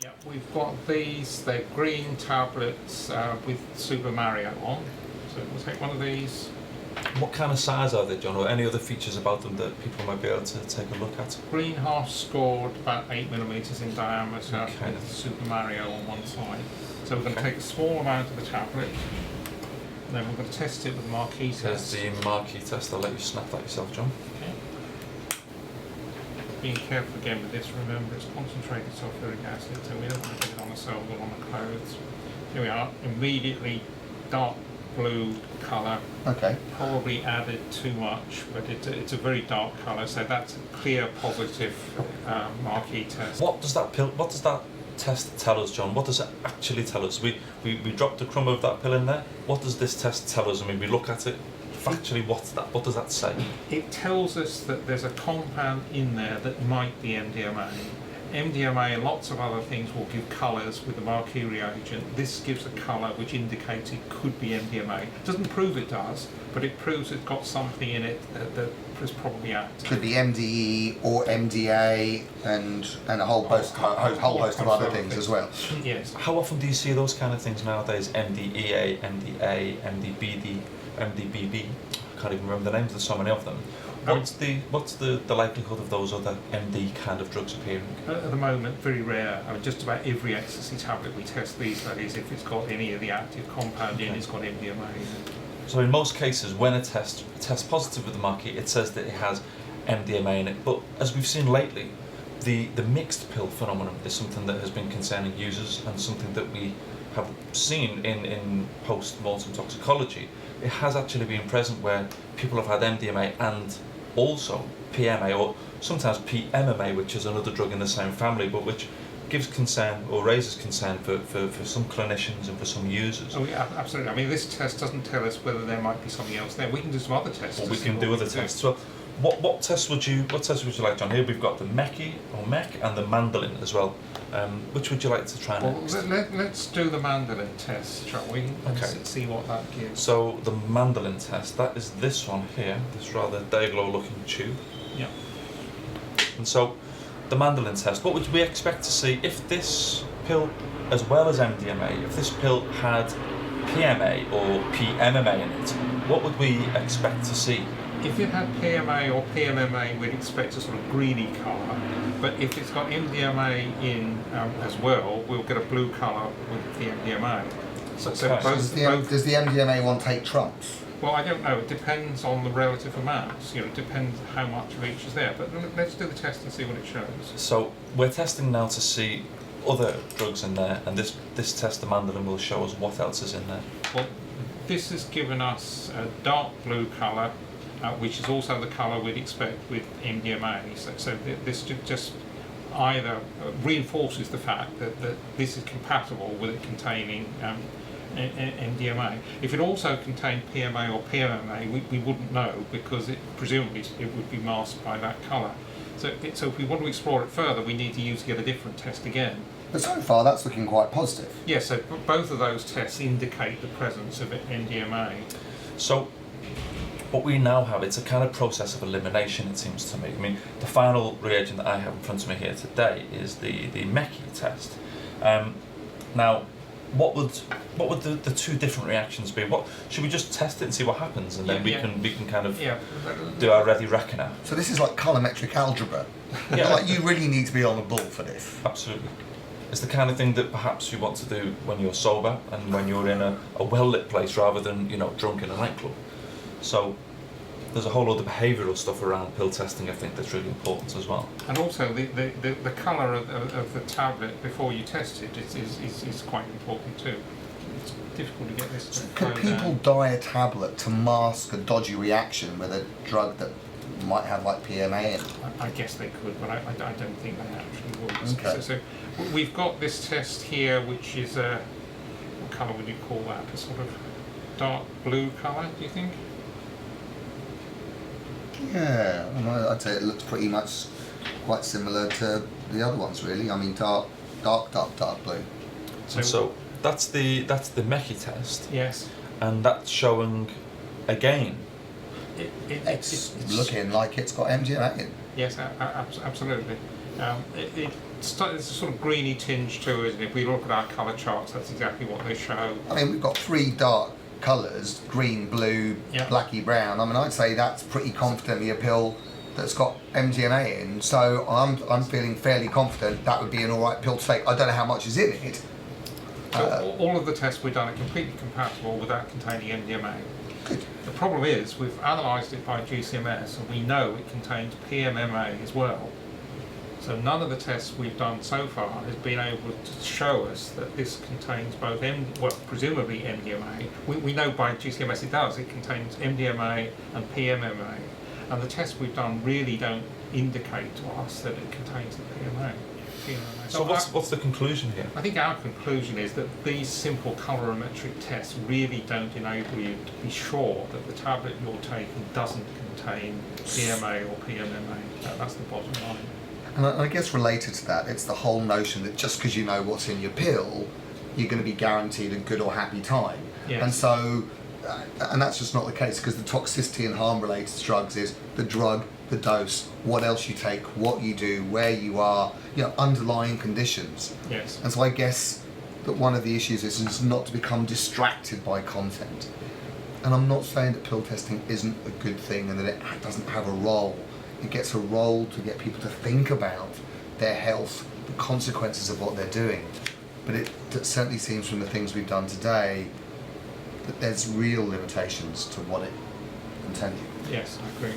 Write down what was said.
Yeah, we've got these, they're green tablets with Super Mario on. So we'll take one of these. What kind of size are they, John, or any other features about them that people might be able to take a look at? Green half scored, about 8mm in diameter, Okay. with Super Mario on one side. So we're going to take a small amount of the tablet, and then we're going to test it with the marquee There's test. the marquee test. I'll let you snap that yourself, John. Okay. Being careful again with this, remember it's concentrated sulfuric acid, so we don't want to get it on the cells or on the clothes. Here we are, immediately dark blue colour. Okay. Probably added too much, but it's a very dark colour, so that's a clear positive marquee test. What does that test tell us, John? What does it actually tell us? We dropped a crumb of that pill in there. What does this test tell us? I mean, we look at it. Factually, what does that say? It tells us that there's a compound in there that might be MDMA. MDMA and lots of other things will give colours with the marquee reagent. This gives a colour which indicates it could be MDMA. It doesn't prove it does, but it proves it's got something in it that is probably active. Could be MDE or MDA and a whole host of other things as well. Yes. How often do you see those kind of things nowadays? MDEA, MDA, MDBD, MDBB. I can't even remember the names. There's so many of them. What's the likelihood of those other MD kind of drugs appearing? At the moment, very rare. I mean, just about every ecstasy tablet we test these days, if it's got any of the active compound in, it's got MDMA in it. So in most cases, when a test tests positive with the marquee, it says that it has MDMA in it. But as we've seen lately, the mixed pill phenomenon is something that has been concerning users and something that we have seen in post-mortem toxicology. It has actually been present where people have had MDMA and also PMA, or sometimes PMMA, which is another drug in the same family, but which gives concern or raises concern for some clinicians and for some users. Oh yeah, absolutely. I mean, this test doesn't tell us whether there might be something else there. We can do some other tests. Well, we can do other tests. Well, what tests would you like, John? Here we've got the MEC and the mandolin as well. Which would you like to try next? Well, let's do the mandolin test, shall we? And Okay. see what that gives. So the mandolin test, that is this one here, this rather Day-Glow looking tube. Yeah. And so the mandolin test, what would we expect to see if this pill, as well as MDMA, if this pill had PMA or PMMA in it, what would we expect to see? If it had PMA or PMMA, we'd expect a sort of greeny colour. But if it's got MDMA in as well, we'll get a blue colour with the MDMA. So Okay. Does the MDMA one take trumps? Well, I don't know. It depends on the relative amounts. It depends how much of each is there. But let's do the test and see what it shows. So we're testing now to see other drugs in there, and this test, the mandolin, will show us what else is in there. Well, this has given us a dark blue colour, which is also the colour we'd expect with MDMA. So this just either reinforces the fact that this is compatible with it containing MDMA. If it also contained PMA or PMMA, we wouldn't know, because presumably it would be masked by that colour. So if we want to explore it further, we need to get a different test again. But so far, that's looking quite positive. Yes, so both of those tests indicate the presence of MDMA. So what we now have, it's a kind of process of elimination, it seems to me. I mean, the final reagent that I have in front of me here today is the MEC test. Now, what would the two different reactions be? What should we just test it and see what happens, and then we can kind of do our ready reckoner? So this is like colorimetric algebra. Yeah. Like, you really need to be on the ball for this. Absolutely. It's the kind of thing that perhaps you want to do when you're sober and when you're in a well-lit place rather than, drunk in a nightclub. So there's a whole lot of behavioural stuff around pill testing, I think, that's really important as well. And also the colour of the tablet before you test it is quite important too. It's difficult to get this to Could people dye a tablet to mask a dodgy reaction with a drug that might have like PMA in it? I guess they could, but I don't think they actually would. Okay. So we've got this test here, which is what colour would you call that? A sort of dark blue colour, do you think? Yeah, I'd say it looks pretty much quite similar to the other ones, really. I mean, dark blue. So that's the MEC test. Yes. And that's showing again. It's looking like it's got MDMA in. Yes, absolutely. There's a sort of greeny tinge to it, and if we look at our colour charts, that's exactly what they show. I mean, we've got 3 dark colours, green, blue, Yeah. blacky, brown. I mean, I'd say that's pretty confidently a pill that's got MDMA in. So I'm feeling fairly confident that would be an alright pill to take. I don't know how much is in it. So all of the tests we've done are completely compatible without containing MDMA. Good. The problem is we've analysed it by GCMS and we know it contains PMMA as well. So none of the tests we've done so far has been able to show us that this contains both presumably MDMA. We know by GCMS it does. It contains MDMA and PMMA, and the tests we've done really don't indicate to us that it contains the PMMA. So what's the conclusion here? I think our conclusion is that these simple colorimetric tests really don't enable you to be sure that the tablet you're taking doesn't contain PMA or PMMA. That's the bottom line. And I guess related to that, it's the whole notion that just because you know what's in your pill, you're going to be guaranteed a good or happy time. Yes. And so, and that's just not the case, because the toxicity and harm related to drugs is the drug, the dose, what else you take, what you do, where you are, underlying conditions. Yes. And so I guess that one of the issues is not to become distracted by content. And I'm not saying that pill testing isn't a good thing and that it doesn't have a role. It gets a role to get people to think about their health, the consequences of what they're doing. But it certainly seems from the things we've done today that there's real limitations to what it intended. Yes, I agree.